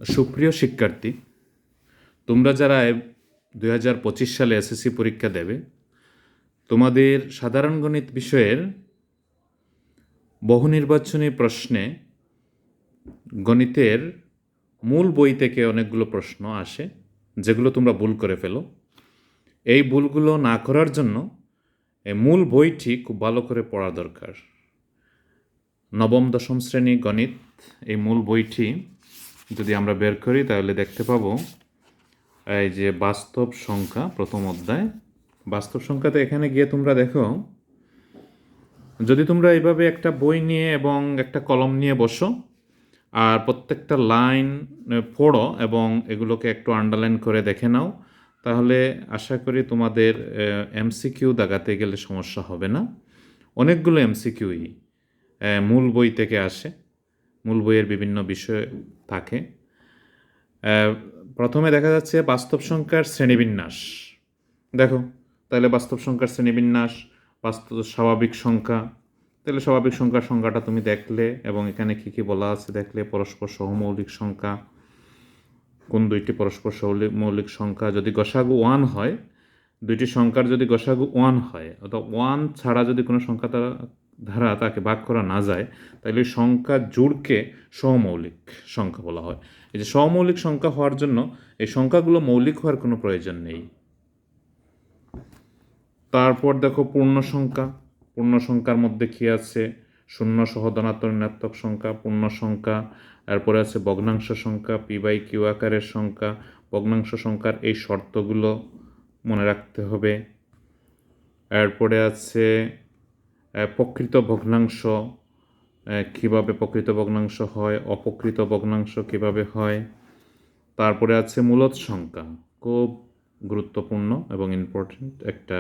সুপ্রিয় শিক্ষার্থী, তোমরা যারা 2025 সালে এসএসসি পরীক্ষা দেবে, তোমাদের সাধারণ গণিত বিষয়ের বহু নির্বাচনী প্রশ্নে গণিতের মূল বই থেকে অনেকগুলো প্রশ্ন আসে, যেগুলো তোমরা ভুল করে ফেলো। এই ভুলগুলো না করার জন্য এই মূল বইটি খুব ভালো করে পড়া দরকার। নবম দশম শ্রেণী গণিত এই মূল বইটি যদি আমরা বের করি তাহলে দেখতে পাবো এই যে বাস্তব সংখ্যা প্রথম অধ্যায়। বাস্তব সংখ্যাতে এখানে গিয়ে তোমরা দেখো, যদি তোমরা এইভাবে একটা বই নিয়ে এবং একটা কলম নিয়ে বসো আর প্রত্যেকটা লাইন পড়ো এবং এগুলোকে একটু আন্ডারলাইন করে দেখে নাও, তাহলে আশা করি তোমাদের এমসিকিউ দাগাতে গেলে সমস্যা হবে না। অনেকগুলো এমসিকিউই মূল বই থেকে আসে, মূল বইয়ের বিভিন্ন বিষয় থাকে। প্রথমে দেখা যাচ্ছে বাস্তব সংখ্যার শ্রেণীবিন্যাস। দেখো তাহলে বাস্তব সংখ্যার শ্রেণীবিন্যাস, বাস্তব স্বাভাবিক সংখ্যা। তাহলে স্বাভাবিক সংখ্যাটা তুমি দেখলে এবং এখানে কী কী বলা আছে দেখলে, পরস্পর সহমৌলিক সংখ্যা, কোন দুইটি পরস্পর সহমৌলিক সংখ্যা, যদি গসাগু 1 হয়, দুইটি সংখ্যার যদি গসাগু 1 হয়, অর্থাৎ 1 ছাড়া যদি কোনো সংখ্যা দ্বারা তাকে ভাগ করা না যায়, তাহলে ওই সংখ্যা জোড়কে সহমৌলিক সংখ্যা বলা হয়। এই যে সহমৌলিক সংখ্যা হওয়ার জন্য এই সংখ্যাগুলো মৌলিক হওয়ার কোনো প্রয়োজন নেই। তারপর দেখো পূর্ণ সংখ্যা। পূর্ণ সংখ্যার মধ্যে কী আছে? শূন্য সহ ধনাত্মক ঋণাত্মক সংখ্যা পূর্ণ সংখ্যা। এরপরে আছে ভগ্নাংশ সংখ্যা, P/Q আকারের সংখ্যা। ভগ্নাংশ সংখ্যার এই শর্তগুলো মনে রাখতে হবে। এরপরে আছে প্রকৃত ভগ্নাংশ, কীভাবে প্রকৃত ভগ্নাংশ হয়, অপ্রকৃত ভগ্নাংশ কীভাবে হয়। তারপরে আছে মূলদ সংখ্যা, খুব গুরুত্বপূর্ণ এবং ইম্পর্টেন্ট একটা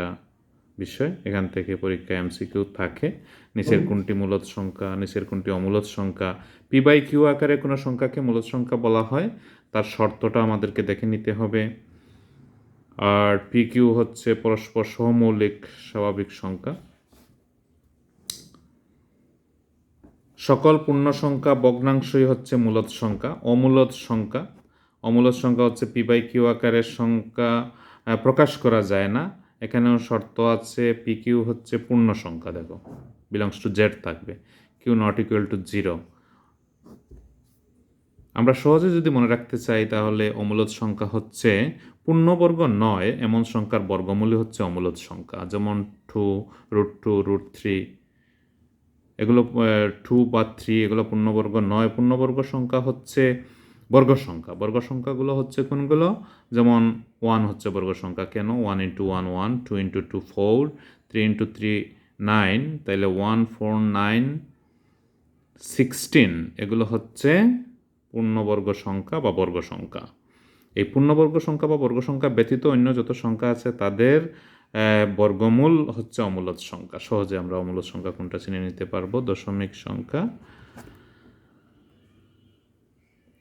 বিষয়। এখান থেকে পরীক্ষায় এমসিকিউ থাকে। নিচের কোনটি মূলদ সংখ্যা, নিচের কোনটি অমূলদ সংখ্যা। P/Q আকারে কোনো সংখ্যাকে মূলদ সংখ্যা বলা হয়, তার শর্তটা আমাদেরকে দেখে নিতে হবে। আর PQ হচ্ছে পরস্পর সহমৌলিক স্বাভাবিক সংখ্যা। সকল পূর্ণ সংখ্যা ভগ্নাংশই হচ্ছে মূলদ সংখ্যা। অমূলদ সংখ্যা হচ্ছে P/Q আকারের সংখ্যা প্রকাশ করা যায় না। এখানেও শর্ত আছে, PQ হচ্ছে পূর্ণ সংখ্যা, দেখো বিলংস টু Z থাকবে, Q নট ইকুয়াল টু 0। আমরা সহজে যদি মনে রাখতে চাই তাহলে অমূলদ সংখ্যা হচ্ছে পূর্ণবর্গ নয় এমন সংখ্যার বর্গমূলই হচ্ছে অমূলদ সংখ্যা, যেমন 2, √2, √3, এগুলো 2 বা 3 এগুলো পূর্ণবর্গ নয়। পূর্ণবর্গ সংখ্যা হচ্ছে বর্গ সংখ্যা। বর্গ সংখ্যাগুলো হচ্ছে কোনগুলো? যেমন 1 হচ্ছে বর্গ সংখ্যা। কেন? 1 × 1 1, 2 × 2 4, 3 × 3 9, তাইলে 1 4 9 16 এগুলো হচ্ছে পূর্ণবর্গ সংখ্যা বা বর্গ সংখ্যা। এই পূর্ণবর্গ সংখ্যা বা বর্গ সংখ্যা ব্যতীত অন্য যত সংখ্যা আছে তাদের বর্গমূল হচ্ছে অমূলদ সংখ্যা। সহজে আমরা অমূলদ সংখ্যা কোনটা চিনে নিতে পারবো। দশমিক সংখ্যা,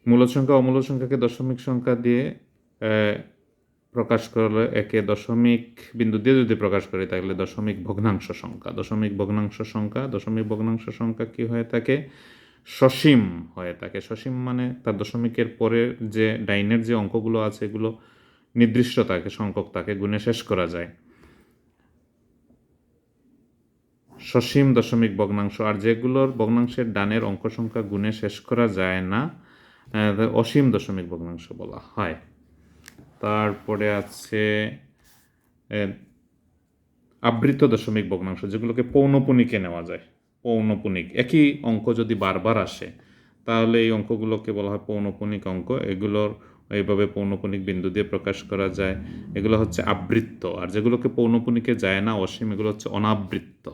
মূলদ সংখ্যা অমূলদ সংখ্যাকে দশমিক সংখ্যা দিয়ে প্রকাশ করলে, একে দশমিক বিন্দু দিয়ে যদি প্রকাশ করি তাহলে দশমিক ভগ্নাংশ সংখ্যা। দশমিক ভগ্নাংশ সংখ্যা কি হয়ে থাকে? সসীম হয়ে থাকে। সসীম মানে তার দশমিকের পরে যে ডাইনের যে অঙ্কগুলো আছে এগুলো নির্দিষ্ট থাকে, সংখ্যক তাকে গুণে শেষ করা যায়। সসীম দশমিক ভগ্নাংশ। আর যেগুলোর ভগ্নাংশের ডানের অঙ্ক সংখ্যা গুণে শেষ করা যায় না, অসীম দশমিক ভগ্নাংশ বলা হয়। তারপরে আছে আবৃত দশমিক ভগ্নাংশ, যেগুলোকে পৌনপুনিকে নেওয়া যায়। পৌনপুনিক, একই অঙ্ক যদি বারবার আসে তাহলে এই অঙ্কগুলোকে বলা হয় পৌনপুনিক অঙ্ক। এগুলোর এইভাবে পৌনপুনিক বিন্দু দিয়ে প্রকাশ করা যায়। এগুলো হচ্ছে আবৃত্ত। আর যেগুলোকে পৌনপুনিকে যায় না, অসীম, এগুলো হচ্ছে অনাবৃত্ত।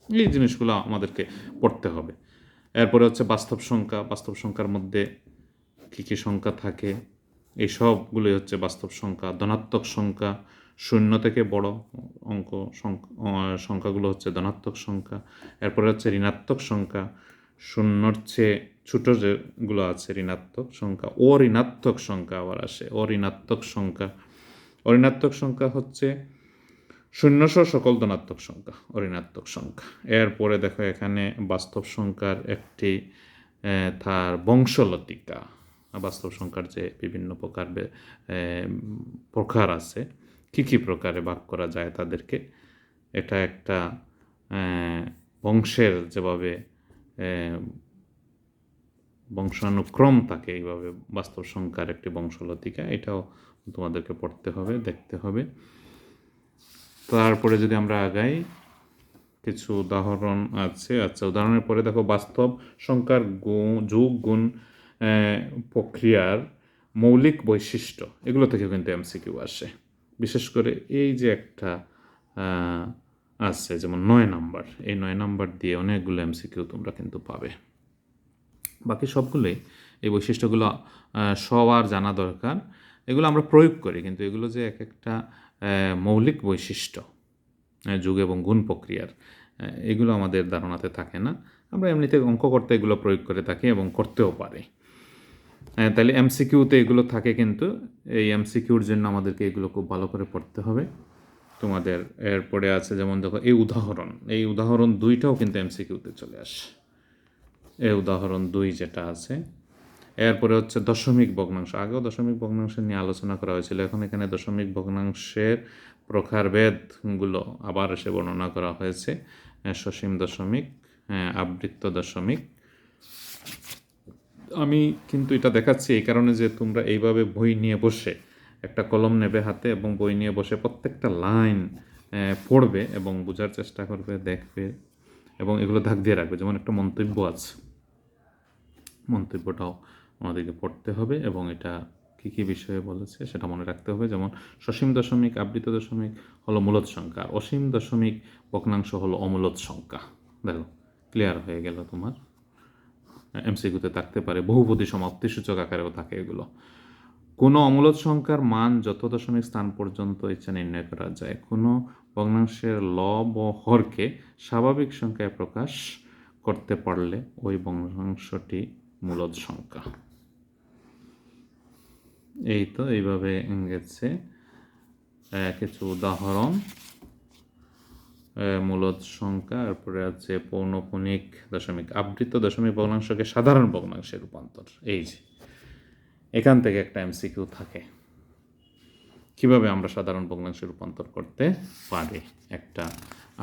এই জিনিসগুলো আমাদেরকে পড়তে হবে। এরপরে হচ্ছে বাস্তব সংখ্যা। বাস্তব সংখ্যার মধ্যে কী কী সংখ্যা থাকে, এই সবগুলোই হচ্ছে বাস্তব সংখ্যা। ধনাত্মক সংখ্যা, শূন্য থেকে বড় অঙ্ক সংখ্যাগুলো হচ্ছে ধনাত্মক সংখ্যা। এরপরে হচ্ছে ঋণাত্মক সংখ্যা, শূন্যর চেয়ে ছোটো যেগুলো আছে ঋণাত্মক সংখ্যা। অঋণাত্মক সংখ্যা আবার আসে, অঋণাত্মক সংখ্যা। অঋণাত্মক সংখ্যা হচ্ছে শূন্যসহ সকল ধনাত্মক সংখ্যা অঋণাত্মক সংখ্যা। এরপরে দেখো এখানে বাস্তব সংখ্যার একটি তার বংশলতিকা। বাস্তব সংখ্যার যে বিভিন্ন প্রকার আছে, কী প্রকারে ভাগ করা যায় তাদেরকে। এটা একটা বংশের যেভাবে বংশানুক্রম থাকে, এইভাবে বাস্তব সংখ্যার একটি বংশলতিকা, এটাও তোমাদেরকে পড়তে হবে, দেখতে হবে। তারপরে যদি আমরা আগাই, কিছু উদাহরণ আছে। আচ্ছা, উদাহরণের পরে দেখো বাস্তব সংখ্যার যোগ গুণ প্রক্রিয়ার মৌলিক বৈশিষ্ট্য, এগুলো থেকে কিন্তু এমসিকিউ আসে। বিশেষ করে এই যে একটা আছে যেমন 9 নাম্বার, এই 9 নাম্বার দিয়ে অনেকগুলো এমসিকিউ তোমরা কিন্তু পাবে। বাকি সবগুলোই এই বৈশিষ্ট্যগুলো সবার জানা দরকার। এগুলো আমরা প্রয়োগ করি, কিন্তু এগুলো যে এক একটা মৌলিক বৈশিষ্ট্য যোগ এবং গুণ প্রক্রিয়ার, এগুলো আমাদের ধারণাতে থাকে না। আমরা এমনিতে অঙ্ক করতে এগুলো প্রয়োগ করে থাকি এবং করতেও পারি। তাহলে এমসিকিউতে এগুলো থাকে, কিন্তু এই এমসিকিউর জন্য আমাদেরকে এগুলো খুব ভালো করে পড়তে হবে তোমাদের। এরপরে আছে যেমন দেখো এই উদাহরণ 2টাও কিন্তু এমসিকিউতে চলে আসে। এই উদাহরণ 2 যেটা আছে, এরপরে হচ্ছে দশমিক ভগ্নাংশ। আগেও দশমিক ভগ্নাংশ নিয়ে আলোচনা করা হয়েছিল, এখন এখানে দশমিক ভগ্নাংশের প্রকারভেদগুলো আবার এসে বর্ণনা করা হয়েছে। সসীম দশমিক, আবৃত্ত দশমিক। আমি কিন্তু এটা দেখাচ্ছি এই কারণে যে তোমরা এইভাবে বই নিয়ে বসে, একটা কলম নেবে হাতে এবং বই নিয়ে বসে প্রত্যেকটা লাইন পড়বে এবং বোঝার চেষ্টা করবে, দেখবে এবং এগুলো দাগ দিয়ে রাখবে। যেমন একটা মন্তব্য আছে, মন্তব্যটাও আমাদেরকে পড়তে হবে এবং এটা কী কী বিষয়ে বলেছে সেটা মনে রাখতে হবে। যেমন সসীম দশমিক, আবৃত দশমিক হলো মূলদ সংখ্যা, অসীম দশমিক ভগ্নাংশ হলো অমূলদ সংখ্যা। দেখো, ক্লিয়ার হয়ে গেল তোমার। এমসিকিউতে থাকতে পারে, বহুপদী সমাপ্তিসূচক আকারেও থাকে এগুলো। কোনো অমূলদ সংখ্যার মান যত দশমিক স্থান পর্যন্ত ইচ্ছা নির্ণয় করা যায়। কোনো ভগ্নাংশের লব ও হরকে স্বাভাবিক সংখ্যায় প্রকাশ করতে পারলে ওই ভগ্নাংশটি মূলদ সংখ্যা। এই তো এইভাবে গেছে কিছু উদাহরণ। মূলদ সংখ্যা, তারপরে আছে পৌনঃপুনিক দশমিক, আবৃত দশমিক ভগ্নাংশকে সাধারণ ভগ্নাংশে রূপান্তর। এই যে এখান থেকে একটা এমসিকিউ থাকে, কিভাবে আমরা সাধারণ ভগ্নাংশে রূপান্তর করতে পারি একটা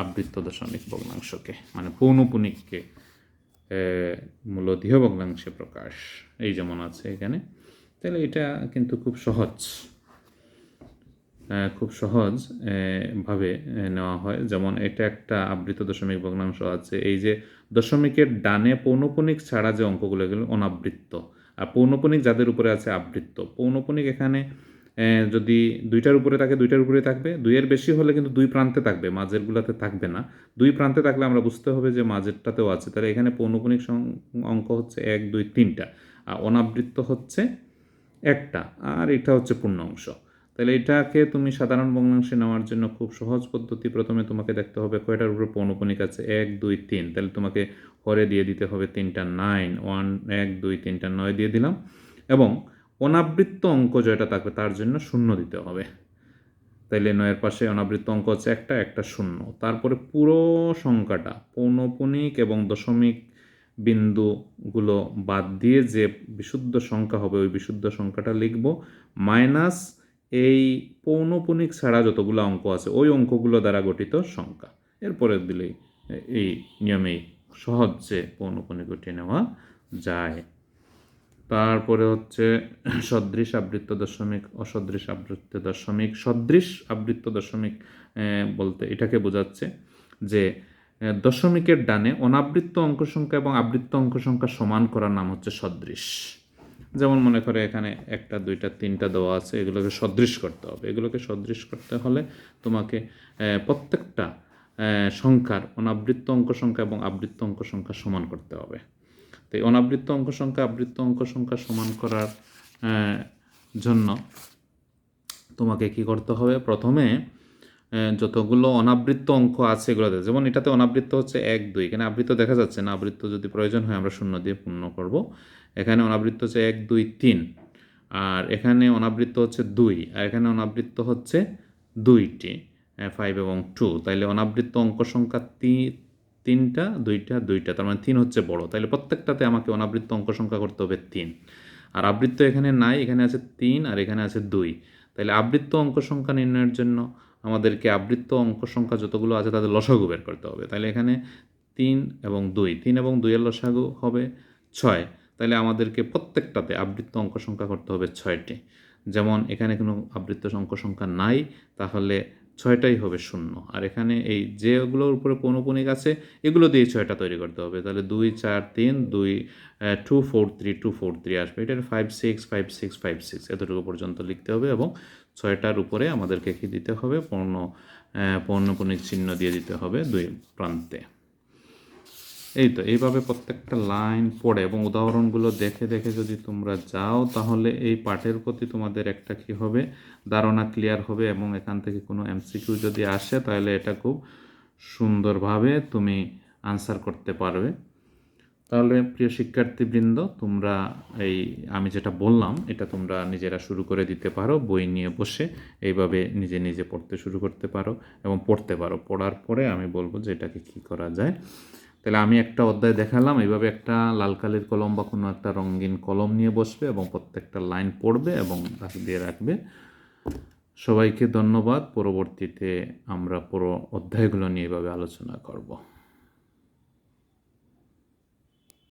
আবৃত দশমিক ভগ্নাংশকে, মানে পৌনঃপুনিককে মূলদীয় ভগ্নাংশে প্রকাশ। এই যেমন আছে এখানে। তাহলে এটা কিন্তু খুব সহজ ভাবে নেওয়া হয়। যেমন এটা একটা আবৃত দশমিক ভগ্নাংশ আছে। এই যে দশমিকের ডানে পৌনঃপুনিক ছাড়া যে অঙ্কগুলো, এগুলো অনাবৃত্ত, আর পৌনঃপুনিক যাদের উপরে আছে আবৃত্ত। পৌনঃপুনিক এখানে যদি 2টার উপরে থাকে 2টার উপরে থাকবে, 2-এর বেশি হলে কিন্তু 2 প্রান্তে থাকবে, মাঝেরগুলোতে থাকবে না। 2 প্রান্তে থাকলে আমরা বুঝতে হবে যে মাঝেরটাতেও আছে। তাহলে এখানে পৌনঃপুনিক অঙ্ক হচ্ছে 1, 2, 3টা, আর অনাবৃত্ত হচ্ছে একটা, আর এটা হচ্ছে পূর্ণ অংশ। তাহলে এটাকে তুমি সাধারণ ভগ্নাংশে নেওয়ার জন্য খুব সহজ পদ্ধতি। প্রথমে তোমাকে দেখতে হবে কয়টার উপরে পৌনঃপুনিক আছে, 1, 2, 3। তাহলে তোমাকে হরে দিয়ে দিতে হবে 3টা 9, 1, 2, 3টা 9 দিয়ে দিলাম, এবং অনাবৃত্ত অঙ্ক যেটা থাকবে তার জন্য 0 দিতে হবে। তাইলে 9-এর পাশে অনাবৃত্ত অঙ্ক হচ্ছে একটা 0। তারপরে পুরো সংখ্যাটা পৌনঃপুনিক এবং দশমিক বিন্দুগুলো বাদ দিয়ে যে বিশুদ্ধ সংখ্যা হবে ওই বিশুদ্ধ সংখ্যাটা লিখব, মাইনাস এই পৌনঃপুনিক ছাড়া যতগুলো অঙ্ক আছে ওই অঙ্কগুলো দ্বারা গঠিত সংখ্যা। এরপরে দিলেই এই নিয়মেই সহজে পৌনঃপুনিক উঠিয়ে নেওয়া যায়। তারপরে হচ্ছে সদৃশ আবৃত্ত দশমিক, অসদৃশ আবৃত্ত দশমিক। সদৃশ আবৃত্ত দশমিক বলতে এটাকে বোঝাচ্ছে যে দশমিকের ডানে অনাবৃত্ত অঙ্ক সংখ্যা এবং আবৃত্ত অঙ্ক সংখ্যা সমান করার নাম হচ্ছে সদৃশ। যেমন মনে করে এখানে 1টা 2টা 3টা দেওয়া আছে, এগুলোকে সদৃশ করতে হবে। এগুলোকে সদৃশ করতে হলে তোমাকে প্রত্যেকটা সংখ্যার অনাবৃত্ত অঙ্ক সংখ্যা এবং আবৃত্ত অঙ্ক সংখ্যা সমান করতে হবে। তো এই অনাবৃত্ত অঙ্ক সংখ্যা আবৃত্ত অঙ্ক সংখ্যা সমান করার জন্য তোমাকে কি করতে হবে, প্রথমে যতগুলো অনাবৃত্ত অঙ্ক আছে এগুলোতে, যেমন এটাতে অনাবৃত্ত হচ্ছে 1, 2, এখানে আবৃত্ত দেখা যাচ্ছে না, আবৃত্ত যদি প্রয়োজন হয় আমরা 0 দিয়ে পূর্ণ করব। এখানে অনাবৃত্ত হচ্ছে 1, 2, 3, আর এখানে অনাবৃত্ত হচ্ছে 2, আর এখানে অনাবৃত্ত হচ্ছে 2টি, 5 এবং 2। তাইলে অনাবৃত্ত অঙ্ক সংখ্যা 3টা 2টা 2টা, তার মানে 3 হচ্ছে বড়। তাইলে প্রত্যেকটাতে আমাকে অনাবৃত্ত অঙ্ক সংখ্যা করতে হবে 3। আর আবৃত্ত এখানে নাই, এখানে আছে 3 আর এখানে আছে 2। তাহলে আবৃত্ত অঙ্ক সংখ্যা নির্ণয়ের জন্য আমাদেরকে আবৃত্ত অঙ্ক সংখ্যা যতগুলো আছে তাদের লসাগু বের করতে হবে। তাহলে এখানে 3 এবং 2 এর লসাগু হবে 6। তাহলে আমাদেরকে প্রত্যেকটাতে আবৃত্ত অঙ্ক সংখ্যা করতে হবে 6টি। যেমন এখানে কোনো আবৃত্ত অঙ্ক সংখ্যা নাই, তাহলে 6টাই হবে 0। আর এখানে এই যেগুলোর উপরে পৌনঃপুনিক আছে এগুলো দিয়ে 6টা তৈরি করতে হবে। তাহলে 2 4 3 2 2 4 3 2 4 3 আসবে। এটার 5 6 5 6 5 6 এতটুকু পর্যন্ত লিখতে হবে এবং 6টার উপরে আমাদেরকে কি দিতে হবে, পৌনঃপুনিক চিহ্ন দিয়ে দিতে হবে 2 প্রান্তে। এই তো এইভাবে প্রত্যেকটা লাইন পড়ে এবং উদাহরণগুলো দেখে দেখে যদি তোমরা যাও তাহলে এই পাঠের প্রতি তোমাদের একটা কি হবে, ধারণা ক্লিয়ার হবে এবং এখান থেকে কোনো এমসিকিউ যদি আসে তাহলে এটা খুব সুন্দরভাবে তুমি আনসার করতে পারবে। তাহলে প্রিয় শিক্ষার্থীবৃন্দ, তোমরা এই আমি যেটা বললাম এটা তোমরা নিজেরা শুরু করে দিতে পারো, বই নিয়ে বসে এইভাবে নিজে নিজে পড়তে শুরু করতে পারো এবং পড়তে পারো। পড়ার পরে আমি বলবো যে এটাকে কী করা যায়। তাহলে আমি একটা অধ্যায় দেখালাম, এইভাবে একটা লাল কালির কলম বা কোনো একটা রঙিন কলম নিয়ে বসবে এবং প্রত্যেকটা লাইন পড়বে এবং দাগ দিয়ে রাখবে। সবাইকে ধন্যবাদ। পরবর্তীতে আমরা পুরো অধ্যায়গুলো নিয়ে এভাবে আলোচনা করব।